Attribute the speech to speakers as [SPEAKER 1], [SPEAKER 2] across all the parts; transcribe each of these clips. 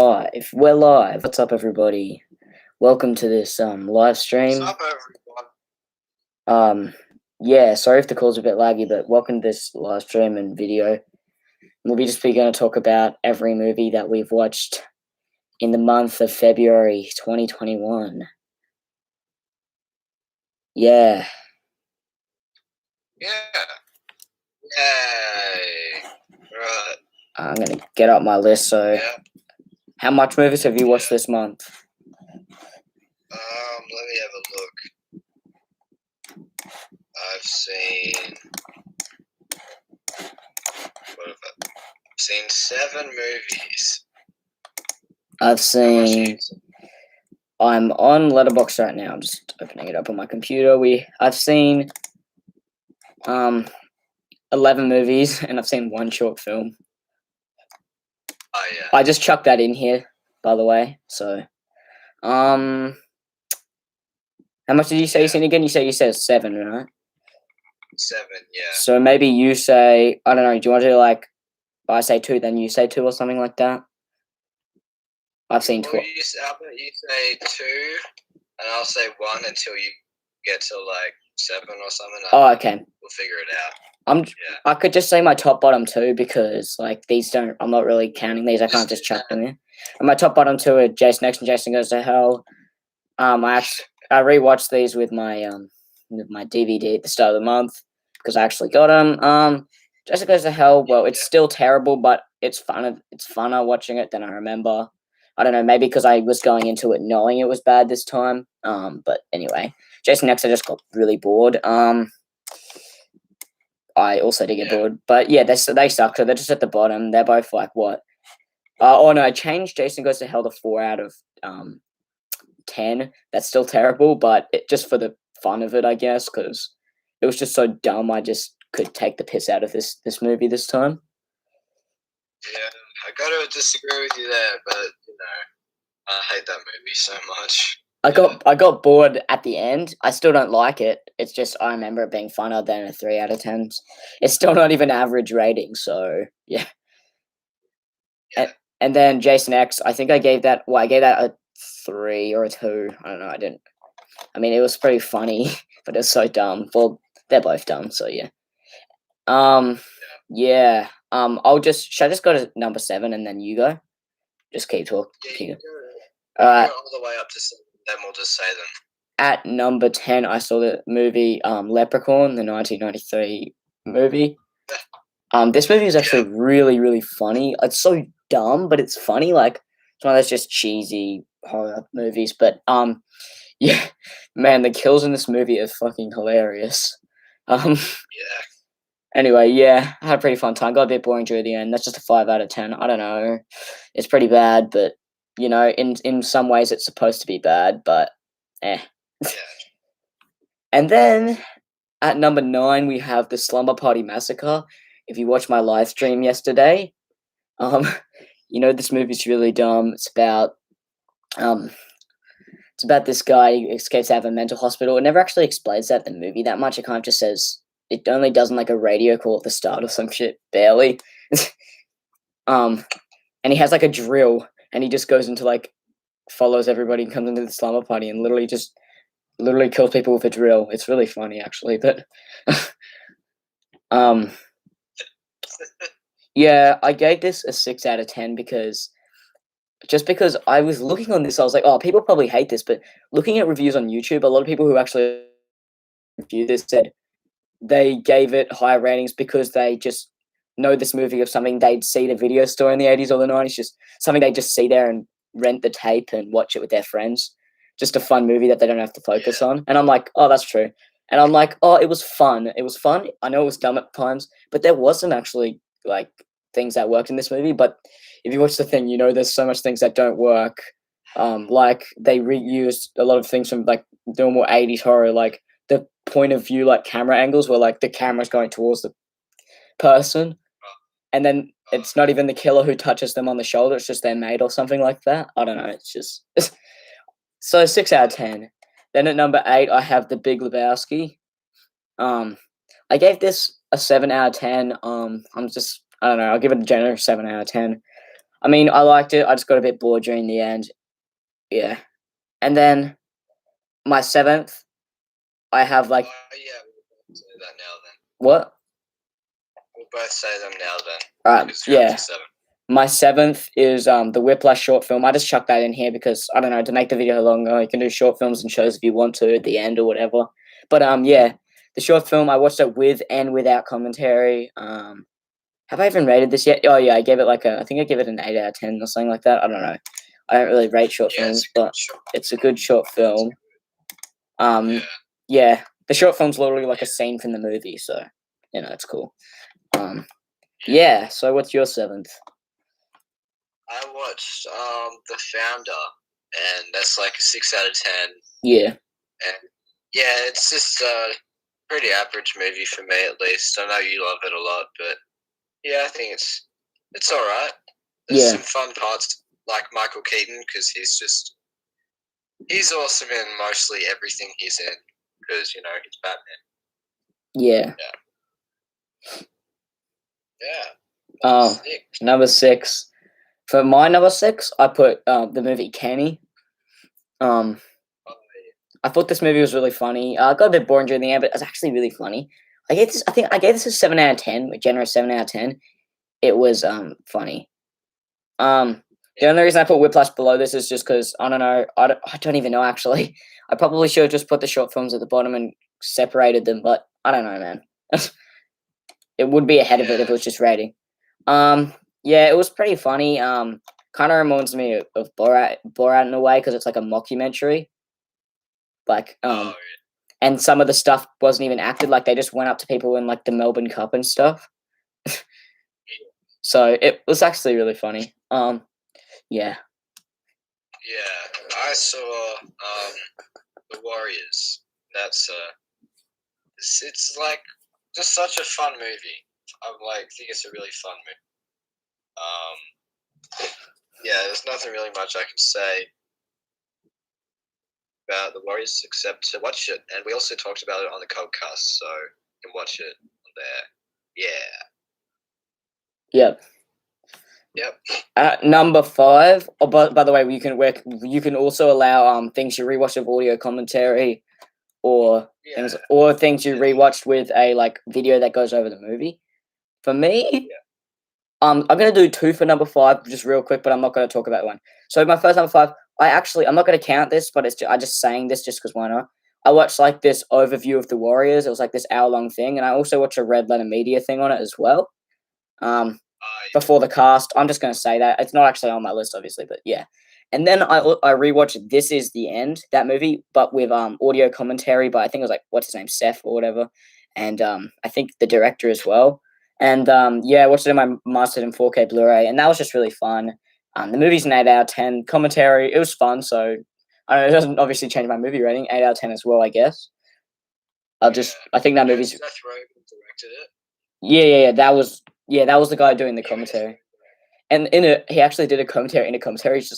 [SPEAKER 1] If we're live, what's up, everybody? Welcome to this live stream.
[SPEAKER 2] What's up, everyone?
[SPEAKER 1] Yeah, sorry if the call's a bit laggy, but welcome to this live stream and video. We'll be going to talk about every movie that we've watched in the month of February 2021.
[SPEAKER 2] Yeah. Yay. Right.
[SPEAKER 1] I'm gonna get up my list. So,
[SPEAKER 2] Yeah.
[SPEAKER 1] how much movies have you watched this month?
[SPEAKER 2] Let me have a look. I've seen. What have I? I've seen 7 movies.
[SPEAKER 1] I've seen. I'm on Letterboxd right now. I'm just opening it up on my computer. I've seen 11 movies, and I've seen 1 short film.
[SPEAKER 2] Oh yeah.
[SPEAKER 1] I just chucked that in here, by the way. So, how much did you say you seen again? You said 7, right?
[SPEAKER 2] 7, yeah.
[SPEAKER 1] So maybe you say, I don't know. Do you want to do I say 2, then you say 2, or something like that? I've seen 12.
[SPEAKER 2] How about you say 2, and I'll say 1 until you get to 7 or something.
[SPEAKER 1] Oh, okay.
[SPEAKER 2] We'll figure it out.
[SPEAKER 1] I could just say my top bottom 2 because these don't. I'm not really counting these. I can't just chuck them in. And my top bottom 2 are Jason X and Jason Goes to Hell. I rewatched these with my DVD at the start of the month because I actually got them. Jason Goes to Hell. Well, it's still terrible, but it's fun. It's funner watching it than I remember. I don't know, maybe because I was going into it knowing it was bad this time. But anyway, Jason X, I just got really bored. I also did get bored, but yeah, they suck. So they're just at the bottom. They're both what? Oh no, I changed Jason Goes to Hell to 4 out of 10. That's still terrible, but just for the fun of it, I guess, because it was just so dumb. I just could take the piss out of this movie this time.
[SPEAKER 2] Yeah, I gotta disagree with you there, but I hate that movie so much.
[SPEAKER 1] I got bored at the end. I still don't like it. It's just I remember it being funner than a 3 out of 10. It's still not even average rating, so yeah. And then Jason X, I think I gave that a 3 or a 2. I don't know. I didn't. I mean, it was pretty funny, but it was so dumb. Well, they're both dumb, so yeah. Yeah. Should I just go to number 7 and then you go? Just keep talking.
[SPEAKER 2] Yeah,
[SPEAKER 1] Alright.
[SPEAKER 2] all the way up to 7, then we'll just say them.
[SPEAKER 1] At number 10, I saw the movie Leprechaun, the 1993 movie. This movie is actually really, really funny. It's so dumb, but it's funny. It's one of those just cheesy horror movies. But yeah, man, the kills in this movie are fucking hilarious.
[SPEAKER 2] Yeah.
[SPEAKER 1] Anyway, yeah, I had a pretty fun time. Got a bit boring during the end. That's just a 5 out of 10. I don't know. It's pretty bad, but in some ways it's supposed to be bad, but eh.
[SPEAKER 2] Yeah.
[SPEAKER 1] And then at number 9 we have the Slumber Party Massacre. If you watched my live stream yesterday, this movie's really dumb. It's about this guy who escapes out of a mental hospital. It never actually explains that in the movie that much. It kind of just says it only does a radio call at the start or some shit, barely. And he has a drill, and he just goes into follows everybody and comes into the slumber party and literally kills people with a drill. It's really funny actually, but yeah, I gave this a 6 out of 10 because I was looking on this, I was like, oh, people probably hate this, but looking at reviews on YouTube, a lot of people who actually reviewed this said they gave it higher ratings because they just know this movie of something they'd see at a video store in the 80s or the 90s, just something they just see there and rent the tape and watch it with their friends. Just a fun movie that they don't have to focus on. And I'm like, oh, that's true. And I'm like, oh, it was fun. It was fun. I know it was dumb at times, but there was some actually things that worked in this movie. But if you watch the thing, there's so much things that don't work. They reused a lot of things from doing more 80s horror, the point of view camera angles where the camera's going towards the person, and then it's not even the killer who touches them on the shoulder, it's just their mate or something like that. I don't know, it's just so 6 out of 10. Then at number 8 I have The Big Lebowski. I gave this a 7 out of 10. I don't know, I'll give it a generous 7 out of 10. I mean, I liked it. I just got a bit bored during the end. Yeah. And then my seventh, I have like
[SPEAKER 2] Oh yeah, we'll both say that now then.
[SPEAKER 1] what?
[SPEAKER 2] We'll both say them now then.
[SPEAKER 1] Yeah.
[SPEAKER 2] Seven.
[SPEAKER 1] My seventh is the Whiplash short film. I just chucked that in here because I don't know, to make the video longer. You can do short films and shows if you want to at the end or whatever. But yeah, the short film I watched it with and without commentary. Have I even rated this yet? Oh yeah, I gave it I think I gave it an 8 out of 10 or something like that. I don't know. I don't really rate short films, but it's a good short film.
[SPEAKER 2] Yeah.
[SPEAKER 1] Yeah, the short film's literally like a scene from the movie, so it's cool. Yeah. So what's your seventh?
[SPEAKER 2] I watched The Founder, and that's like a 6 out of 10.
[SPEAKER 1] Yeah.
[SPEAKER 2] And yeah, it's just a pretty average movie for me at least. I know you love it a lot, but yeah, I think it's all right. There's some fun parts, like Michael Keaton, because he's awesome in mostly everything he's in, because he's Batman.
[SPEAKER 1] Yeah.
[SPEAKER 2] Yeah.
[SPEAKER 1] Number 6. For my number 6, I put the movie Kenny. I thought this movie was really funny. Got a bit boring during the end, but it was actually really funny. I think I gave this a 7 out of 10, a generous 7 out of 10. It was funny. The only reason I put Whiplash below this is just because I don't know. I don't even know actually. I probably should have just put the short films at the bottom and separated them, but I don't know, man. It would be ahead of it if it was just rating. Yeah, it was pretty funny. Kind of reminds me of Borat in a way because it's like a mockumentary. And some of the stuff wasn't even acted. Like they just went up to people in like the Melbourne Cup and stuff. So it was actually really funny. Yeah.
[SPEAKER 2] Yeah, I saw The Warriors. That's it's like just such a fun movie. I think it's a really fun movie. Yeah, there's nothing really much I can say about The Warriors except to watch it, and we also talked about it on the podcast, so you can watch it on there.
[SPEAKER 1] Yep.
[SPEAKER 2] Yep.
[SPEAKER 1] Number 5. Oh, by the way, you can also allow things you rewatch with audio commentary, or things you rewatched with a like video that goes over the movie. For me, I'm gonna do 2 for number 5 just real quick, but I'm not gonna talk about one. So my first number 5, I'm not gonna count this, but I just saying this just because why not? I watched like this overview of the Warriors. It was like this hour-long thing, and I also watched a Red Letter Media thing on it as well. Before the cast, I'm just gonna say that it's not actually on my list, obviously, but yeah. And then I rewatched This Is the End, that movie, but with audio commentary by I think it was like what's his name, Seth or whatever, and I think the director as well. And I watched it in my mastered in 4K Blu-ray, and that was just really fun. The movie's an 8 out of 10. Commentary, it was fun, so I don't know, it doesn't obviously change my movie rating. 8 out of 10 as well, I guess. I think that movie's.
[SPEAKER 2] Seth Rogen directed it.
[SPEAKER 1] Yeah. That was the guy doing the commentary. And in it, he actually did a commentary. In a commentary, he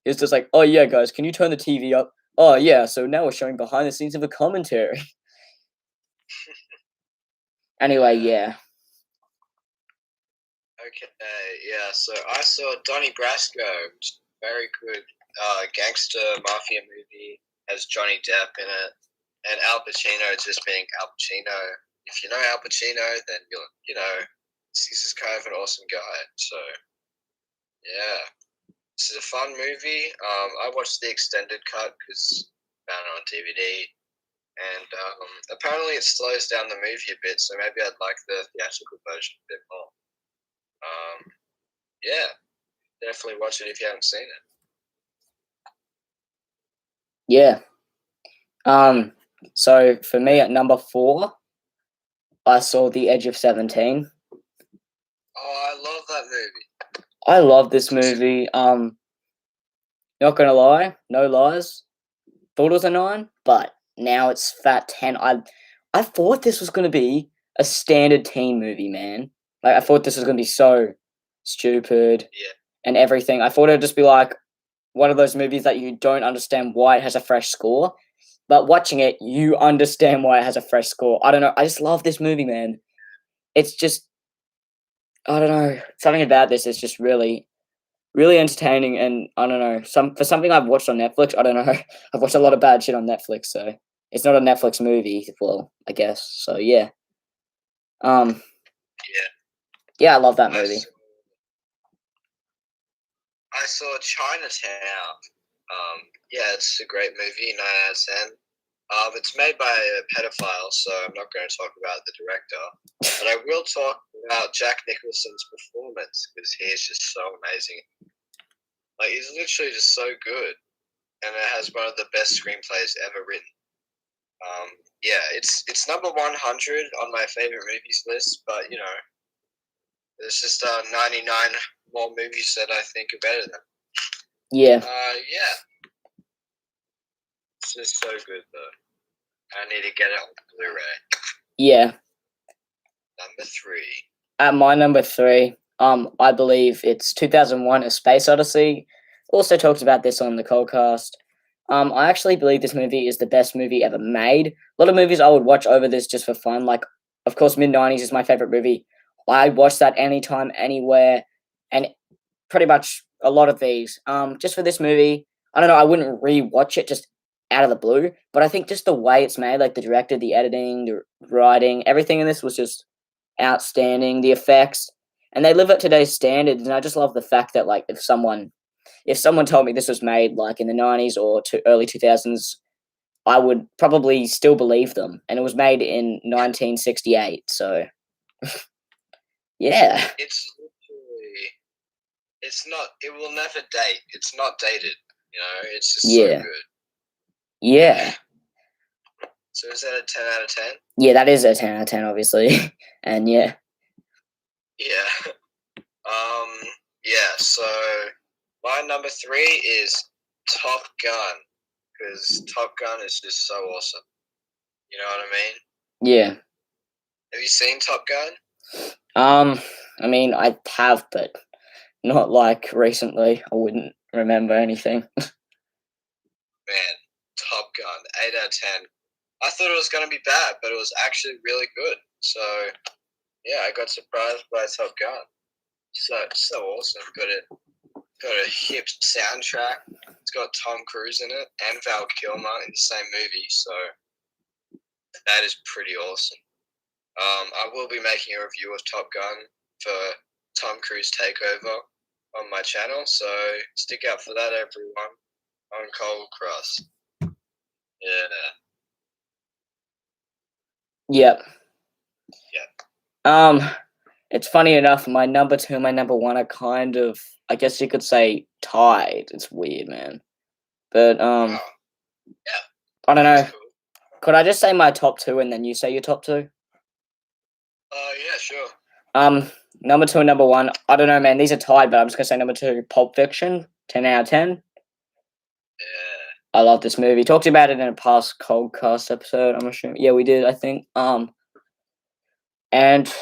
[SPEAKER 1] was just like, "Oh yeah, guys, can you turn the TV up? Oh yeah, so now we're showing behind the scenes of a commentary." Anyway, yeah.
[SPEAKER 2] Okay, yeah. So I saw Donnie Brasco, which is a very good gangster mafia movie. Has Johnny Depp in it, and Al Pacino just being Al Pacino. If you know Al Pacino, then he's just kind of an awesome guy. So yeah, this is a fun movie. I watched the extended cut because I found it on DVD. And apparently it slows down the movie a bit, so maybe I'd like the theatrical version a bit more. Yeah, definitely watch it if you haven't seen it.
[SPEAKER 1] Yeah. So for me at number 4, I saw The Edge of 17.
[SPEAKER 2] Oh, I love that movie.
[SPEAKER 1] I love this movie. Not gonna lie, no lies. Thought it was a 9, but now it's fat 10. I thought this was gonna be a standard teen movie, man. Like I thought this was gonna be so stupid and everything. I thought it'd just be like one of those movies that you don't understand why it has a fresh score, but watching it, you understand why it has a fresh score. I don't know. I just love this movie, man. It's just, I don't know. Something about this is just really, really entertaining, and I don't know, for something I've watched on Netflix, I don't know, I've watched a lot of bad shit on Netflix, so it's not a Netflix movie, well, I guess. So yeah. Um
[SPEAKER 2] Yeah,
[SPEAKER 1] yeah, I love that
[SPEAKER 2] I
[SPEAKER 1] movie.
[SPEAKER 2] saw, I saw Chinatown. Yeah, it's a great movie, 9 out of 10. It's made by a pedophile, so I'm not going to talk about the director, but I will talk about Jack Nicholson's performance because he is just so amazing. Like he's literally just so good, and it has one of the best screenplays ever written. Um, yeah, it's number 100 on my favorite movies list, but you know, there's just 99 more movies that I think are better than.
[SPEAKER 1] Yeah.
[SPEAKER 2] Yeah, it's just so good though. I need to get it on Blu-ray.
[SPEAKER 1] Yeah.
[SPEAKER 2] Number 3.
[SPEAKER 1] At my number 3, I believe it's 2001: A Space Odyssey. Also talked about this on the Coldcast. I actually believe this movie is the best movie ever made. A lot of movies I would watch over this just for fun. Like, of course, mid-90s is my favorite movie. I watch that anytime, anywhere, and pretty much a lot of these. Just for this movie, I don't know. I wouldn't re-watch it just out of the blue, but I think just the way it's made, like the director, the editing, the writing, everything in this was just outstanding. The effects, and they live up to today's standards. And I just love the fact that, like, if someone told me this was made like in the 90s or early 2000s, I would probably still believe them. And it was made in 1968. So yeah,
[SPEAKER 2] It's literally, it's not, it will never date. It's not dated. You know, it's just so
[SPEAKER 1] yeah,
[SPEAKER 2] good.
[SPEAKER 1] yeah,
[SPEAKER 2] So is that a 10 out of 10?
[SPEAKER 1] yeah. That is a 10 out of 10, obviously. And yeah,
[SPEAKER 2] Yeah. Um. Yeah. So my number 3 is Top Gun because Top Gun is just so awesome. You know what I mean?
[SPEAKER 1] yeah.
[SPEAKER 2] Have you seen Top Gun?
[SPEAKER 1] I mean, I have, but not like recently. I wouldn't remember anything.
[SPEAKER 2] Man, Top Gun, 8 out of 10. I thought it was going to be bad, but it was actually really good. So yeah, I got surprised by Top Gun. So awesome. Got a hip soundtrack. It's got Tom Cruise in it and Val Kilmer in the same movie. So that is pretty awesome. I will be making a review of Top Gun for Tom Cruise Takeover on my channel, so stick out for that, everyone. On Cold Cross. Yeah.
[SPEAKER 1] Yep.
[SPEAKER 2] Yeah.
[SPEAKER 1] It's funny enough, my number 2 and my number 1 are kind of, I guess you could say, tied. It's weird, man. But
[SPEAKER 2] Wow. Yeah.
[SPEAKER 1] I don't know.
[SPEAKER 2] Cool.
[SPEAKER 1] Could I just say my top 2 and then you say your top 2?
[SPEAKER 2] Yeah, sure.
[SPEAKER 1] Number 2 and number 1, I don't know, man. These are tied, but I'm just gonna say number 2, Pulp Fiction, 10 out of 10.
[SPEAKER 2] Yeah.
[SPEAKER 1] I love this movie. Talked about it in a past Coldcast episode. I'm assuming. Yeah, we did. I think. And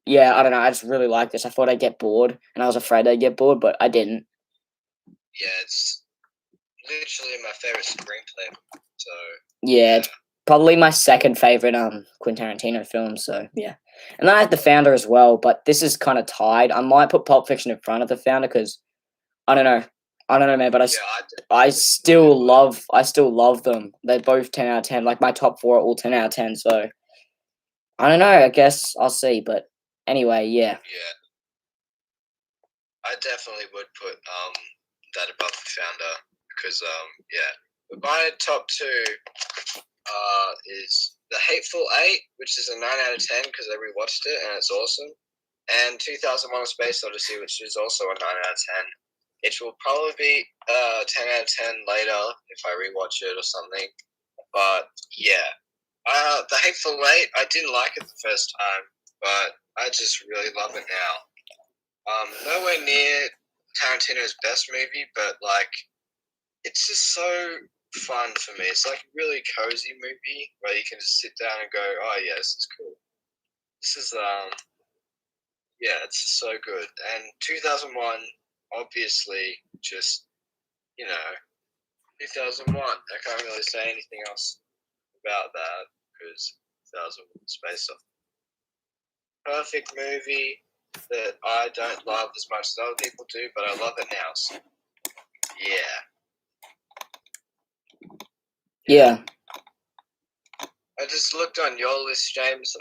[SPEAKER 1] yeah, I don't know. I just really like this. I thought I'd get bored, and I was afraid I'd get bored, but I didn't.
[SPEAKER 2] Yeah, it's literally my favorite screenplay. So
[SPEAKER 1] Yeah, it's probably my second favorite Quentin Tarantino film. So yeah, and then I have The Founder as well, but this is kind of tied. I might put Pulp Fiction in front of The Founder because I don't know. I don't know, man, but I still love them. They're both 10 out of 10. Like my top 4 are all 10 out of 10. So I don't know. I guess I'll see. But anyway, yeah.
[SPEAKER 2] Yeah, I definitely would put that above The Founder because yeah. But my top 2 is The Hateful Eight, which is a 9 out of 10 because I rewatched it and it's awesome, and 2001: A Space Odyssey, which is also a 9 out of 10. It will probably be 10 out of 10 later if I rewatch it or something. But yeah, The Hateful Eight, I didn't like it the first time, but I just really love it now. Nowhere near Tarantino's best movie, but like it's just so fun for me. It's like a really cozy movie where you can just sit down and go, "Oh yeah, this is cool. This is yeah, it's so good." And 2001, obviously, just you know, 2001. I can't really say anything else about that because 2001 Space Odyssey. Perfect movie. that I don't love as much as other people do, but I love it now. So, yeah.
[SPEAKER 1] Yeah.
[SPEAKER 2] I just looked on your list, James.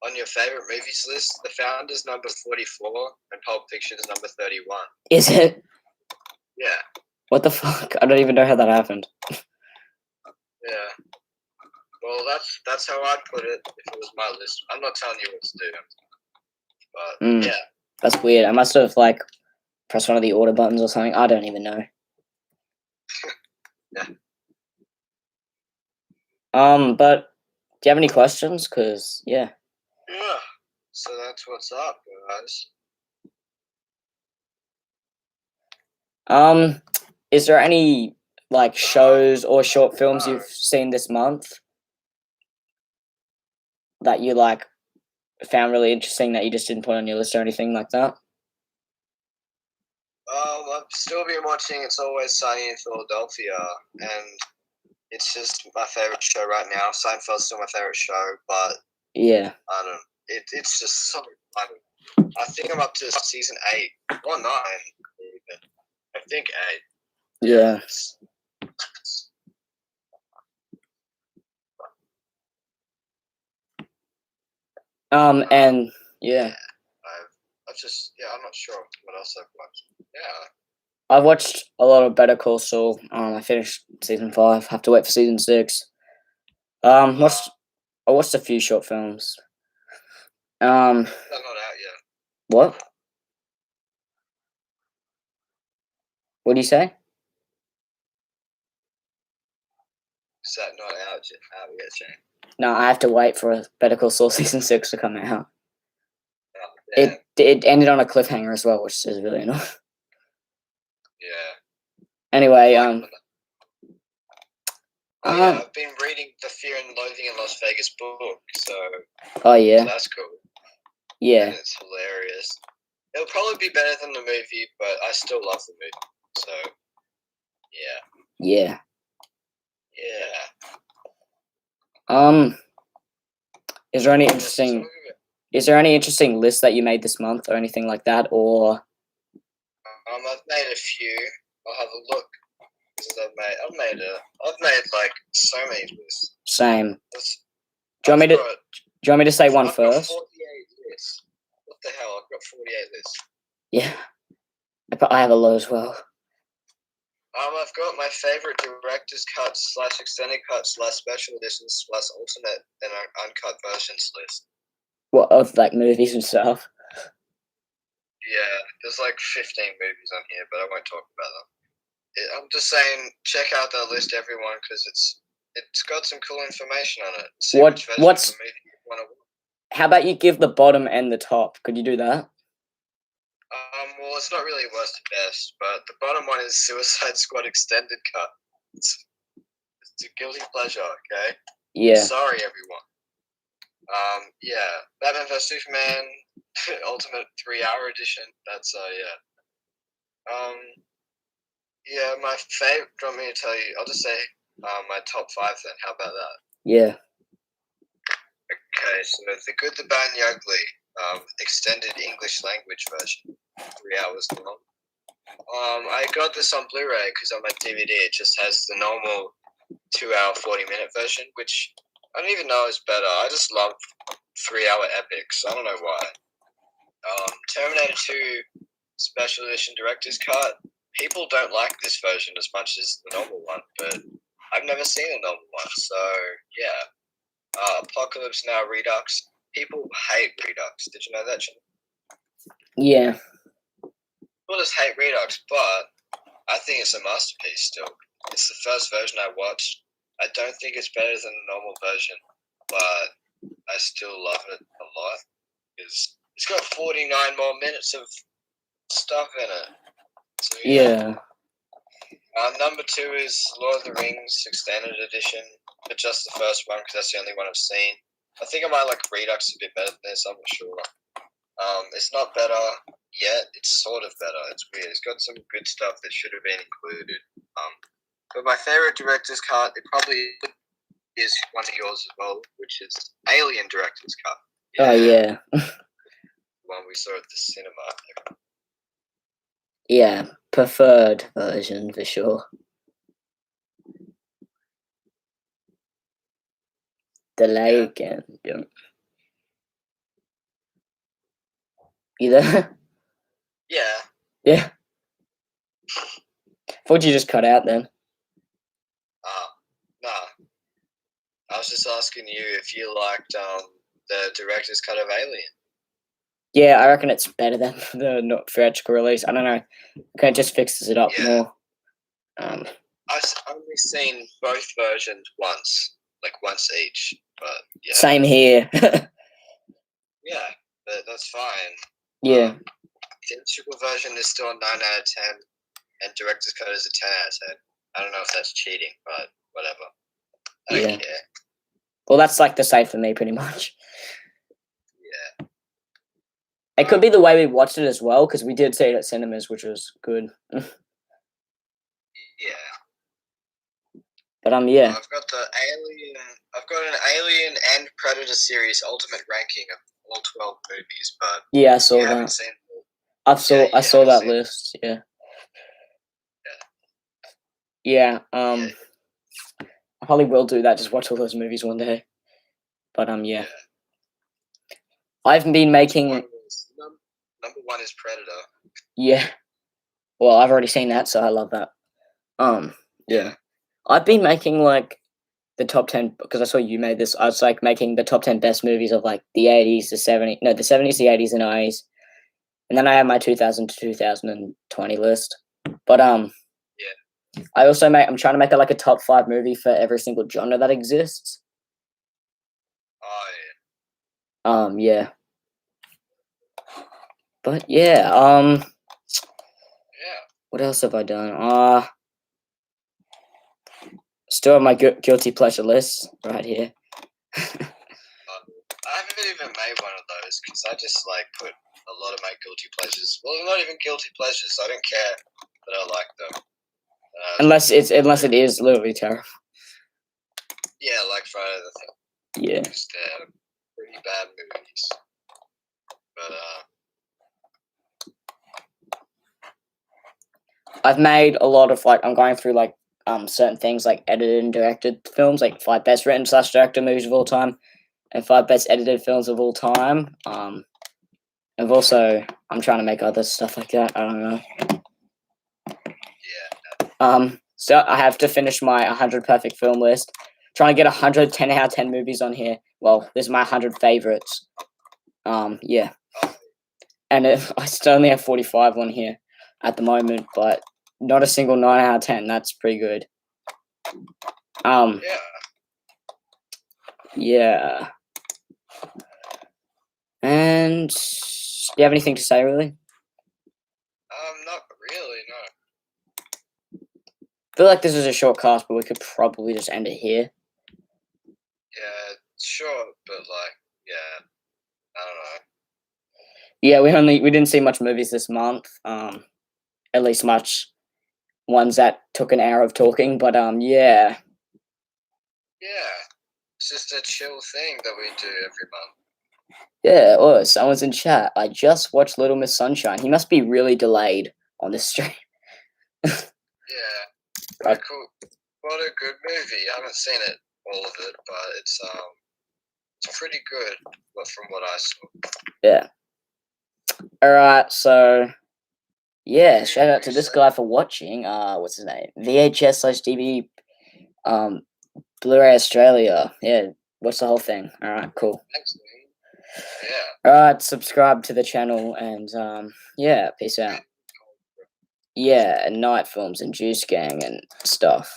[SPEAKER 2] On your favorite movies list, The Founder's number 44 and Pulp Fiction is number 31.
[SPEAKER 1] Is it?
[SPEAKER 2] Yeah.
[SPEAKER 1] What the fuck? I don't even know how that happened.
[SPEAKER 2] Yeah. Well, that's how I'd put it if it was my list. I'm not telling you what to do, but yeah.
[SPEAKER 1] That's weird. I must have like pressed one of the order buttons or something. I don't even know.
[SPEAKER 2] Yeah.
[SPEAKER 1] But do you have any questions? Cause yeah.
[SPEAKER 2] Yeah. So that's what's up, guys.
[SPEAKER 1] Is there any like shows or short films you've seen this month that you like found really interesting that you just didn't put on your list or anything like that?
[SPEAKER 2] I've still been watching It's Always Sunny in Philadelphia, and it's just my favorite show right now. Seinfeld's still my favorite show, but
[SPEAKER 1] yeah,
[SPEAKER 2] I don't. It's just so fun. I think I'm up to season 8 or 9. Even. I think 8.
[SPEAKER 1] Yeah. And yeah.
[SPEAKER 2] I'm not sure what else I've watched. Yeah.
[SPEAKER 1] I've watched a lot of Better Call Saul. I finished season 5. Have to wait for season 6. I watched a few short films.
[SPEAKER 2] They're not out yet.
[SPEAKER 1] What? What do you say?
[SPEAKER 2] Is that not out yet, Shane?
[SPEAKER 1] No, I have to wait for Better Call Saul season 6 to come out.
[SPEAKER 2] Oh,
[SPEAKER 1] it ended on a cliffhanger as well, which is really annoying.
[SPEAKER 2] Yeah.
[SPEAKER 1] Anyway,
[SPEAKER 2] I've been reading the Fear and Loathing in Las Vegas book, so
[SPEAKER 1] yeah,
[SPEAKER 2] that's cool.
[SPEAKER 1] Yeah,
[SPEAKER 2] and it's hilarious. It'll probably be better than the movie, but I still love the movie. So, yeah.
[SPEAKER 1] Is there any interesting list that you made this month or anything like that, or?
[SPEAKER 2] I've made a few. I'll have a look. I've made like so many lists.
[SPEAKER 1] Same. Do you want me to say one
[SPEAKER 2] I've
[SPEAKER 1] first?
[SPEAKER 2] Got 48 lists. What the hell? I've got 48 lists.
[SPEAKER 1] Yeah, I have a lot as well.
[SPEAKER 2] I've got my favorite director's cuts / extended cuts / special editions / alternate and uncut versions list.
[SPEAKER 1] What, of like movies and stuff?
[SPEAKER 2] Yeah, there's like 15 movies on here, but I won't talk about them. I'm just saying, check out that list, everyone, because it's got some cool information on it. See which version of the movie you want to watch.
[SPEAKER 1] How about you give the bottom and the top? Could you do that?
[SPEAKER 2] Well, it's not really worst to best, but the bottom one is Suicide Squad extended cut. It's a guilty pleasure, okay?
[SPEAKER 1] Yeah.
[SPEAKER 2] Sorry, everyone. Batman vs Superman Ultimate 3-hour edition. That's my favorite. Do you want me to tell you? I'll just say my top 5 then. How about that?
[SPEAKER 1] Yeah.
[SPEAKER 2] Okay, so The Good, the Bad, and the Ugly, extended English language version, 3 hours long. I got this on Blu-ray because on my DVD it just has the normal 2-hour 40-minute version, which I don't even know is better. I just love 3-hour epics. I don't know why. Terminator 2 Special Edition Director's Cut. People don't like this version as much as the normal one, but I've never seen a normal one, so yeah. Apocalypse Now Redux. People hate Redux. Did you know that, Jim?
[SPEAKER 1] Yeah.
[SPEAKER 2] People just hate Redux, but I think it's a masterpiece still. It's the first version I watched. I don't think it's better than the normal version, but I still love it a lot. It's got 49 more minutes of stuff in it. So,
[SPEAKER 1] yeah.
[SPEAKER 2] Number 2 is Lord of the Rings Extended Edition, but just the first one because that's the only one I've seen. I think I might like Redux a bit better than this. I'm not sure. It's not better yet. It's sort of better. It's weird. It's got some good stuff that should have been included. But my favorite director's cut, it probably is one of yours as well, which is Alien Director's Cut.
[SPEAKER 1] Yeah. Oh yeah.
[SPEAKER 2] one we saw at the cinema.
[SPEAKER 1] Yeah, preferred version for sure. Delay again. Yeah. You there?
[SPEAKER 2] Yeah.
[SPEAKER 1] Yeah. Thought you just cut out then.
[SPEAKER 2] Nah. I was just asking you if you liked the director's cut of Alien.
[SPEAKER 1] Yeah, I reckon it's better than the not theatrical release. I don't know. Okay, it just fixes it up more.
[SPEAKER 2] I've only seen both versions once, like once each. But yeah.
[SPEAKER 1] Same here.
[SPEAKER 2] Yeah, that's fine.
[SPEAKER 1] Yeah.
[SPEAKER 2] Theatrical version is still a 9 out of 10, and director's cut is a 10 out of 10. I don't know if that's cheating, but whatever. I don't care.
[SPEAKER 1] Well, that's like the same for me, pretty much.
[SPEAKER 2] Yeah.
[SPEAKER 1] It could be the way we watched it as well, because we did see it at cinemas, which was good.
[SPEAKER 2] Yeah.
[SPEAKER 1] But yeah.
[SPEAKER 2] I've got an Alien and Predator series ultimate ranking of all 12 movies, but
[SPEAKER 1] yeah, I saw
[SPEAKER 2] you
[SPEAKER 1] that.
[SPEAKER 2] haven't seen
[SPEAKER 1] I saw that list. Yeah. Yeah. I probably will do that. Just watch all those movies one day. But yeah. I've been making.
[SPEAKER 2] Number one is Predator.
[SPEAKER 1] Yeah. Well, I've already seen that, so I love that. Yeah. I've been making like the top 10 because I saw you made this. I was like making the top 10 best movies of like the 80s, the 70s, no, the 70s, the 80s, and 90s. And then I have my 2000 to 2020 list. But I also I'm trying to make like a top 5 movie for every single genre that exists.
[SPEAKER 2] Oh yeah.
[SPEAKER 1] Yeah. But yeah, what else have I done? Still have my guilty pleasure list right here.
[SPEAKER 2] I haven't even made one of those because I just like put a lot of my guilty pleasures. Well, not even guilty pleasures. I don't care that I like them.
[SPEAKER 1] Unless it is literally terrible.
[SPEAKER 2] Yeah, like Friday the 13th.
[SPEAKER 1] Yeah.
[SPEAKER 2] Just pretty bad movies. But
[SPEAKER 1] I've made a lot of like I'm going through like certain things like edited and directed films, like 5 best written / directed movies of all time, and 5 best edited films of all time. I've also I'm trying to make other stuff like that. I don't know.
[SPEAKER 2] Yeah.
[SPEAKER 1] So I have to finish my 100 perfect film list. Trying to get 100 10 out of 10 movies on here. Well, this is my 100 favorites. Yeah. And I still only have 45 on here at the moment, but not a single 9 out of 10. That's pretty good. Yeah. And do you have anything to say, really?
[SPEAKER 2] Not really, no.
[SPEAKER 1] I feel like this is a short cast, but we could probably just end it here.
[SPEAKER 2] Yeah, sure, but like, yeah, I don't know.
[SPEAKER 1] Yeah, we didn't see much movies this month. At least much ones that took an hour of talking, but yeah.
[SPEAKER 2] Yeah, it's just a chill thing that we do every month.
[SPEAKER 1] Yeah, oh, someone's in chat. I just watched Little Miss Sunshine. He must be really delayed on the stream.
[SPEAKER 2] Yeah, right. Cool. What a good movie. I haven't seen it, all of it, but it's pretty good from what I saw.
[SPEAKER 1] Yeah. Alright, so yeah, shout out to this guy for watching. What's his name? VHS/DVD Blu-ray Australia. Yeah, watch the whole thing. Alright, cool.
[SPEAKER 2] Thanks, man. Yeah.
[SPEAKER 1] Alright, subscribe to the channel and yeah, peace out. Yeah, and Night Films and Juice Gang and stuff.